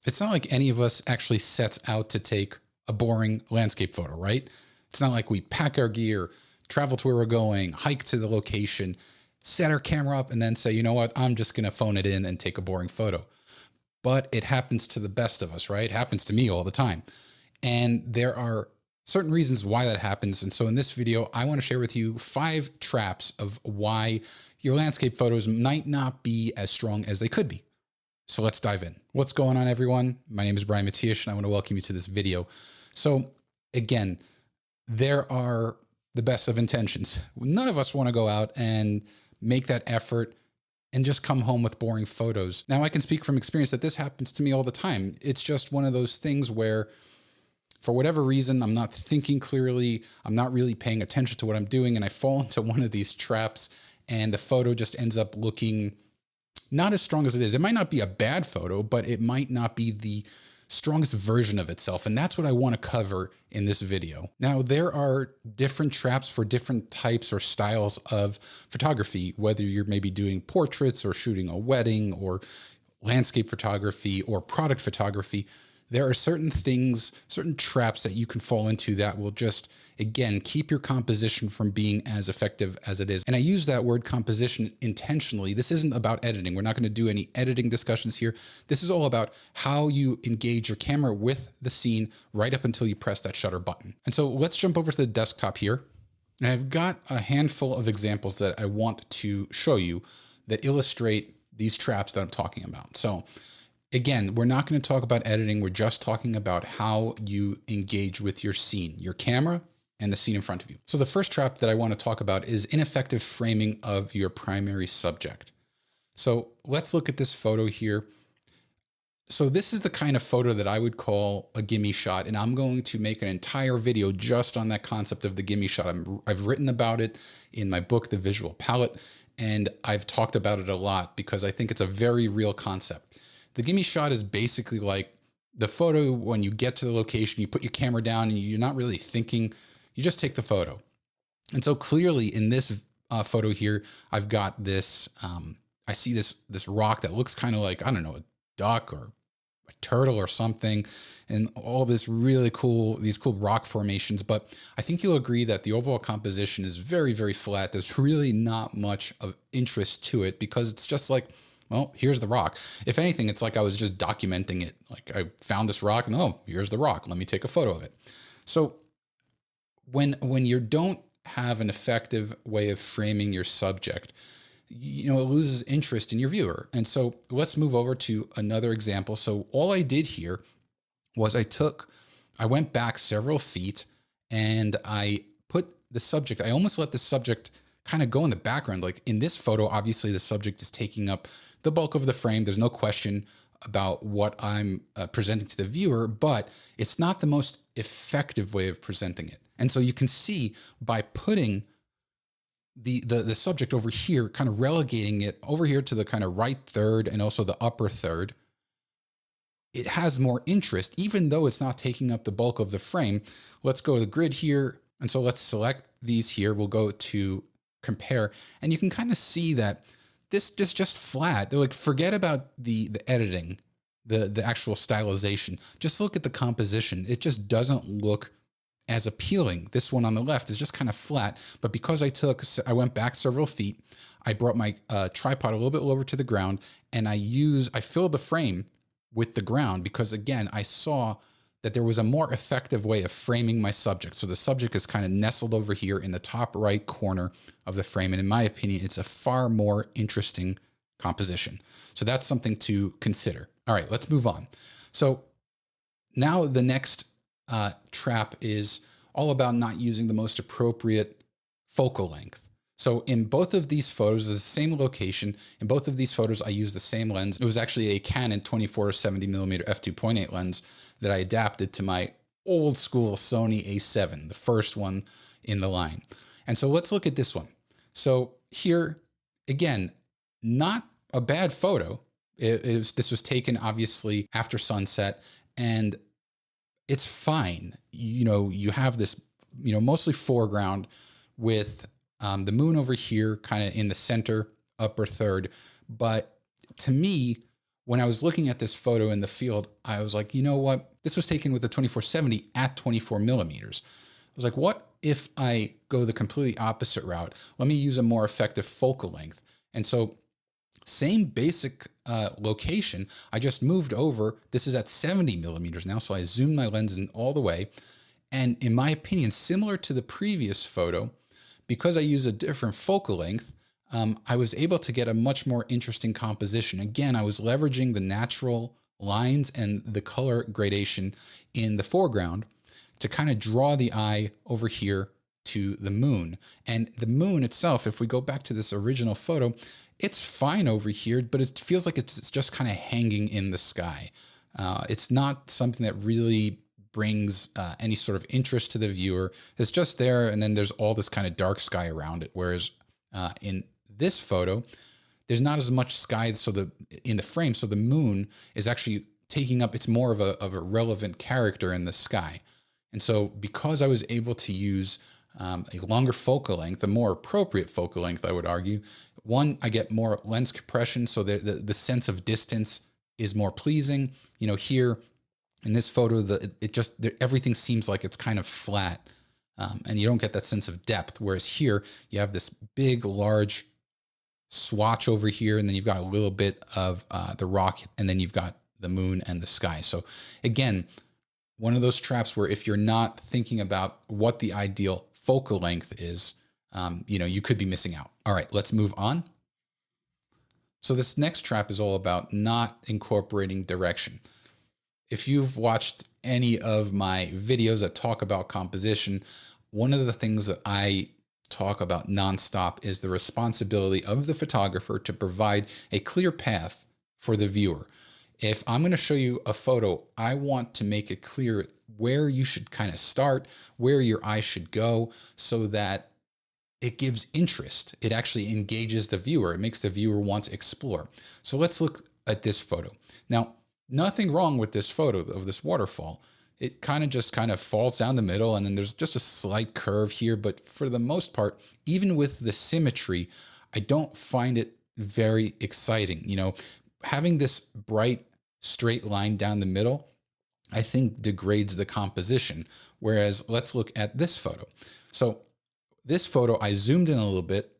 It's not like any of us actually sets out to take a boring landscape photo, right? It's not like we pack our gear, travel to where we're going, hike to the location, set our camera up, and then say, you know what, I'm just going to phone it in and take a boring photo. But it happens to the best of us, right? It happens to me all the time. And there are certain reasons why that happens. And so in this video, I want to share with you 5 traps of why your landscape photos might not be as strong as they could be. So let's dive in. What's going on, everyone? My name is Brian Matiash, and I want to welcome you to this video. So again, there are the best of intentions. None of us want to go out and make that effort and just come home with boring photos. Now, I can speak from experience that this happens to me all the time. It's just one of those things where, for whatever reason, I'm not thinking clearly, I'm not really paying attention to what I'm doing, and I fall into one of these traps, and the photo just ends up looking not as strong as it is. It might not be a bad photo, but it might not be the strongest version of itself. And that's what I want to cover in this video. Now, there are different traps for different types or styles of photography, whether you're maybe doing portraits or shooting a wedding or landscape photography or product photography. There are certain things, certain traps that you can fall into that will just, again, keep your composition from being as effective as it is. And I use that word composition intentionally. This isn't about editing. We're not going to do any editing discussions here. This is all about how you engage your camera with the scene right up until you press that shutter button. And so let's jump over to the desktop here. And I've got a handful of examples that I want to show you that illustrate these traps that I'm talking about. So again, we're not going to talk about editing. We're just talking about how you engage with your scene, your camera, and the scene in front of you. So the first trap that I want to talk about is ineffective framing of your primary subject. So let's look at this photo here. So this is the kind of photo that I would call a gimme shot, and I'm going to make an entire video just on that concept of the gimme shot. I've written about it in my book, The Visual Palette, and I've talked about it a lot because I think it's a very real concept. The gimme shot is basically like the photo when you get to the location, you put your camera down and you're not really thinking, you just take the photo. And so clearly in this photo here, I've got this, I see this rock that looks kind of like, I don't know, a duck or a turtle or something, and all this really cool, these cool rock formations. But I think you'll agree that the overall composition is very, very flat. There's really not much of interest to it because it's just like, well, here's the rock. If anything, it's like I was just documenting it. Like I found this rock and, oh, here's the rock. Let me take a photo of it. So when you don't have an effective way of framing your subject, it loses interest in your viewer. And so let's move over to another example. So all I did here was I went back several feet and I put the subject, I almost let the subject kind of go in the background. Like in this photo, obviously the subject is taking up the bulk of the frame. There's no question about what I'm presenting to the viewer, but it's not the most effective way of presenting it. And so you can see by putting the subject over here, kind of relegating it over here to the kind of right third and also the upper third, it has more interest, even though it's not taking up the bulk of the frame. Let's go to the grid here. And so let's select these here. We'll go to compare, and you can kind of see that this is just flat. They're like, forget about the editing, the actual stylization. Just look at the composition. It just doesn't look as appealing. This one on the left is just kind of flat, but because I went back several feet, I brought my tripod a little bit lower to the ground, and I filled the frame with the ground because, again, I saw that there was a more effective way of framing my subject. So the subject is kind of nestled over here in the top right corner of the frame. And in my opinion, it's a far more interesting composition. So that's something to consider. All right, let's move on. So now the next trap is all about not using the most appropriate focal length. So in both of these photos, it's the same location. In both of these photos, I used the same lens. It was actually a Canon 24-70mm f2.8 lens that I adapted to my old school Sony A7, the first one in the line. And so let's look at this one. So here, again, not a bad photo. This was taken obviously after sunset, and it's fine. You have this, mostly foreground with the moon over here kind of in the center, upper third. But to me, when I was looking at this photo in the field, I was like, you know what? This was taken with the 2470 at 24 millimeters. I was like, what if I go the completely opposite route? Let me use a more effective focal length. And so same basic location, I just moved over. This is at 70 millimeters now. So I zoomed my lens in all the way. And in my opinion, similar to the previous photo, because I use a different focal length, I was able to get a much more interesting composition. Again, I was leveraging the natural lines and the color gradation in the foreground to kind of draw the eye over here to the moon. And the moon itself, if we go back to this original photo, it's fine over here, but it feels like it's just kind of hanging in the sky. It's not something that really brings any sort of interest to the viewer. It's just there, and then there's all this kind of dark sky around it. Whereas in this photo, there's not as much sky in the frame, so the moon is actually taking up, it's more of a relevant character in the sky. And so because I was able to use a longer focal length, a more appropriate focal length, I would argue, one, I get more lens compression, so the sense of distance is more pleasing. You know, here in this photo, everything seems like it's kind of flat, and you don't get that sense of depth. Whereas here, you have this big, large swatch over here, and then you've got a little bit of the rock, and then you've got the moon and the sky. So again, one of those traps where if you're not thinking about what the ideal focal length is, you could be missing out. All right, let's move on. So this next trap is all about not incorporating direction. If you've watched any of my videos that talk about composition, one of the things that I talk about nonstop is the responsibility of the photographer to provide a clear path for the viewer. If I'm going to show you a photo, I want to make it clear where you should kind of start, where your eye should go, so that it gives interest. It actually engages the viewer. It makes the viewer want to explore. So let's look at this photo. Now, nothing wrong with this photo of this waterfall. It kind of falls down the middle, and then there's just a slight curve here. But for the most part, even with the symmetry, I don't find it very exciting. You know, having this bright straight line down the middle, I think degrades the composition. Whereas let's look at this photo. So this photo, I zoomed in a little bit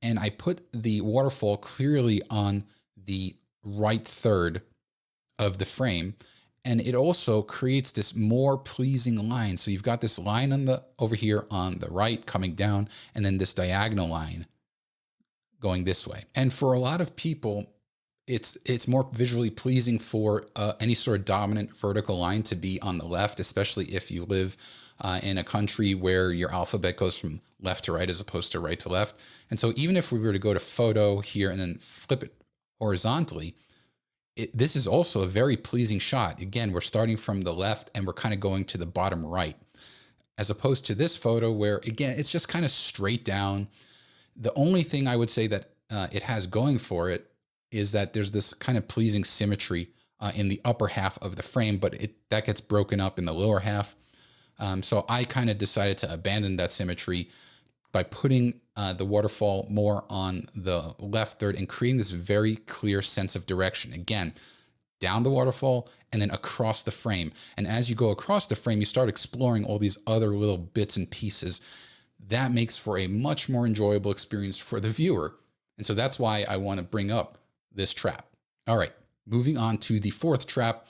and I put the waterfall clearly on the right third of the frame. And it also creates this more pleasing line. So you've got this line over here on the right coming down, and then this diagonal line going this way. And for a lot of people, it's more visually pleasing for any sort of dominant vertical line to be on the left, especially if you live in a country where your alphabet goes from left to right as opposed to right to left. And so even if we were to go to photo here and then flip it horizontally, this is also a very pleasing shot. Again, we're starting from the left and we're kind of going to the bottom right, as opposed to this photo where, again, it's just kind of straight down. The only thing I would say that it has going for it is that there's this kind of pleasing symmetry in the upper half of the frame, but that gets broken up in the lower half. So I kind of decided to abandon that symmetry by putting the waterfall more on the left third and creating this very clear sense of direction. Again, down the waterfall and then across the frame. And as you go across the frame, you start exploring all these other little bits and pieces. That makes for a much more enjoyable experience for the viewer. And so that's why I want to bring up this trap. All right, moving on to the fourth trap.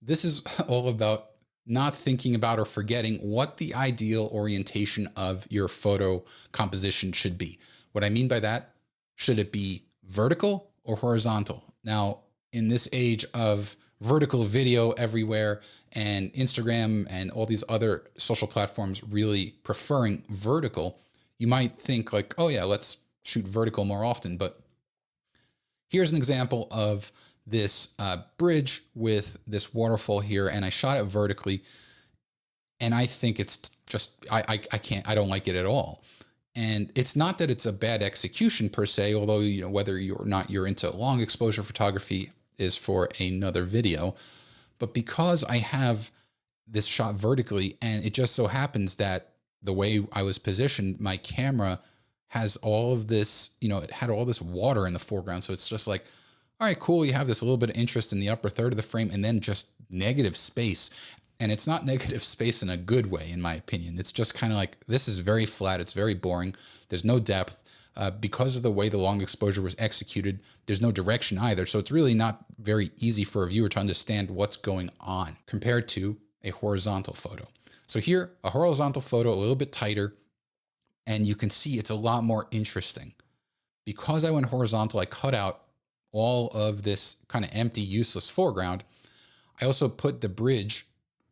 This is all about not thinking about or forgetting what the ideal orientation of your photo composition should be. What I mean by that, should it be vertical or horizontal? Now, in this age of vertical video everywhere and Instagram and all these other social platforms really preferring vertical, you might think like, oh yeah, let's shoot vertical more often. But here's an example of this bridge with this waterfall here, and I shot it vertically, and I think it's just, I don't like it at all. And it's not that it's a bad execution per se, although, you know, whether you're not you're into long exposure photography is for another video. But because I have this shot vertically, and it just so happens that the way I was positioned, my camera has all of this, you know, it had all this water in the foreground. So it's just like, all right, cool. You have this little bit of interest in the upper third of the frame and then just negative space. And it's not negative space in a good way, in my opinion. It's just kind of like, this is very flat. It's very boring. There's no depth. Because of the way the long exposure was executed, there's no direction either. So it's really not very easy for a viewer to understand what's going on compared to a horizontal photo. So here, a horizontal photo, a little bit tighter, and you can see it's a lot more interesting. Because I went horizontal, I cut out all of this kind of empty, useless foreground. I also put the bridge,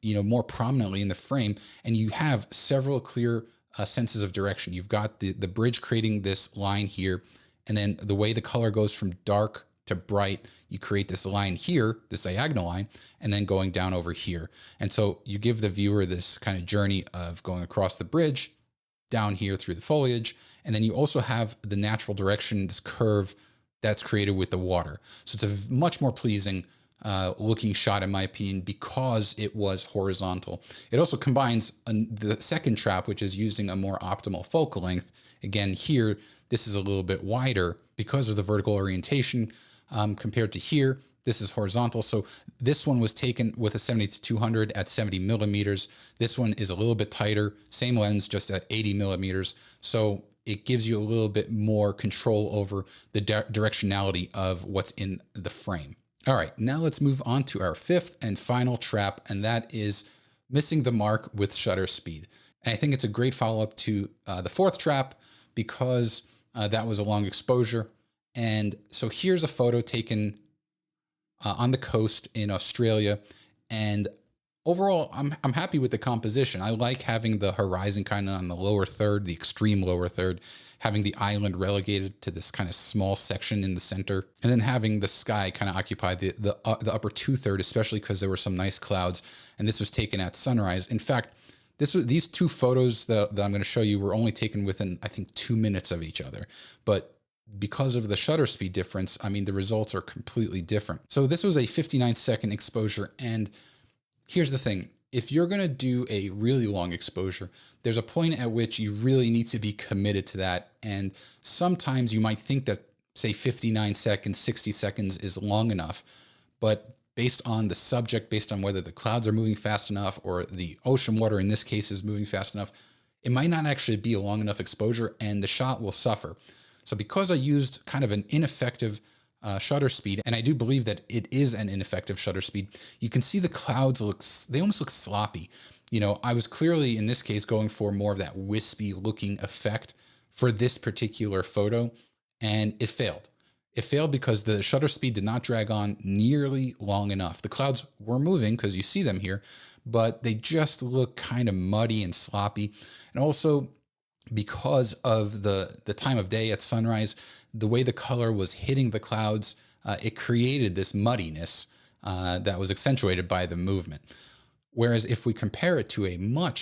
more prominently in the frame, and you have several clear senses of direction. You've got the bridge creating this line here, and then the way the color goes from dark to bright, you create this line here, this diagonal line, and then going down over here. And so you give the viewer this kind of journey of going across the bridge, down here through the foliage, and then you also have the natural direction, this curve that's created with the water. So it's a much more pleasing looking shot, in my opinion, because it was horizontal. It also combines the second trap, which is using a more optimal focal length. Again, here, this is a little bit wider because of the vertical orientation compared to here. This is horizontal. So this one was taken with a 70-200 at 70 millimeters. This one is a little bit tighter, same lens, just at 80 millimeters. So it gives you a little bit more control over the directionality of what's in the frame. All right, now let's move on to our fifth and final trap, and that is missing the mark with shutter speed. And I think it's a great follow-up to the fourth trap because that was a long exposure. And so here's a photo taken on the coast in Australia. And overall, I'm happy with the composition. I like having the horizon kind of on the lower third, the extreme lower third, having the island relegated to this kind of small section in the center, and then having the sky kind of occupy the upper 2/3, especially because there were some nice clouds. And this was taken at sunrise. In fact, these two photos that I'm going to show you were only taken within, I think, 2 minutes of each other. But because of the shutter speed difference, I mean, the results are completely different. So this was a 59-second exposure. And here's the thing. If you're going to do a really long exposure, there's a point at which you really need to be committed to that. And sometimes you might think that, say, 59 seconds, 60 seconds is long enough. But based on the subject, based on whether the clouds are moving fast enough or the ocean water in this case is moving fast enough, it might not actually be a long enough exposure and the shot will suffer. So because I used kind of an ineffective shutter speed, and I do believe that it is an ineffective shutter speed, you can see the clouds they almost look sloppy. I was clearly in this case going for more of that wispy looking effect for this particular photo, and it failed. It failed because the shutter speed did not drag on nearly long enough. The clouds were moving because you see them here, but they just look kind of muddy and sloppy. And also, because of the time of day at sunrise, the way the color was hitting the clouds, it created this muddiness that was accentuated by the movement. Whereas if we compare it to a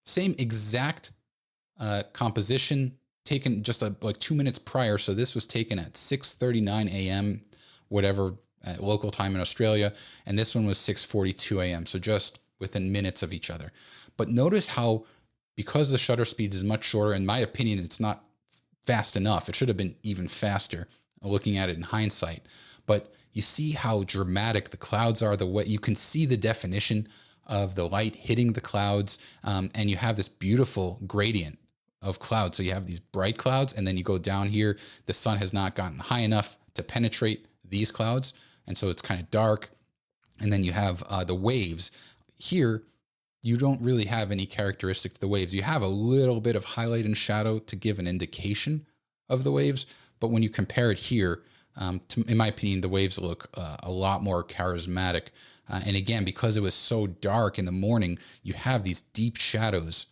same exact composition taken just like 2 minutes prior, so this was taken at 6:39 a.m., whatever, local time in Australia, and this one was 6:42 a.m., so just within minutes of each other. But notice how, because the shutter speed is much shorter, in my opinion, it's not fast enough. It should have been even faster looking at it in hindsight. But you see how dramatic the clouds are, the way you can see the definition of the light hitting the clouds. And you have this beautiful gradient of clouds. So you have these bright clouds, and then you go down here, the sun has not gotten high enough to penetrate these clouds. And so it's kind of dark. And then you have the waves. Here, you don't really have any characteristic to the waves. You have a little bit of highlight and shadow to give an indication of the waves. But when you compare it here, in my opinion, the waves look a lot more charismatic. And again, because it was so dark in the morning, you have these deep shadows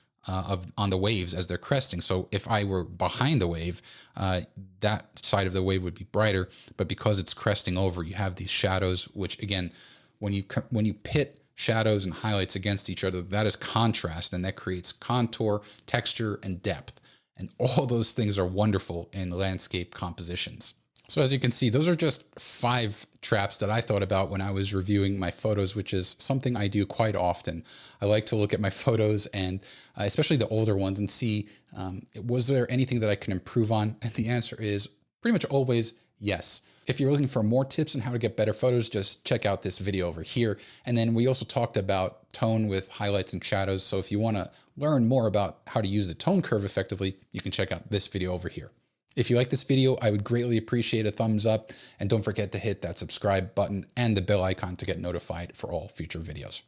on the waves as they're cresting. So if I were behind the wave, that side of the wave would be brighter. But because it's cresting over, you have these shadows, which again, when you pit shadows and highlights against each other, that is contrast, and that creates contour, texture, and depth. And all those things are wonderful in landscape compositions. So as you can see, those are just 5 traps that I thought about when I was reviewing my photos, which is something I do quite often. I like to look at my photos, and especially the older ones, and see, was there anything that I can improve on? And the answer is pretty much always Yes. If you're looking for more tips on how to get better photos, just check out this video over here. And then we also talked about tone with highlights and shadows. So if you want to learn more about how to use the tone curve effectively, you can check out this video over here. If you like this video, I would greatly appreciate a thumbs up, and don't forget to hit that subscribe button and the bell icon to get notified for all future videos.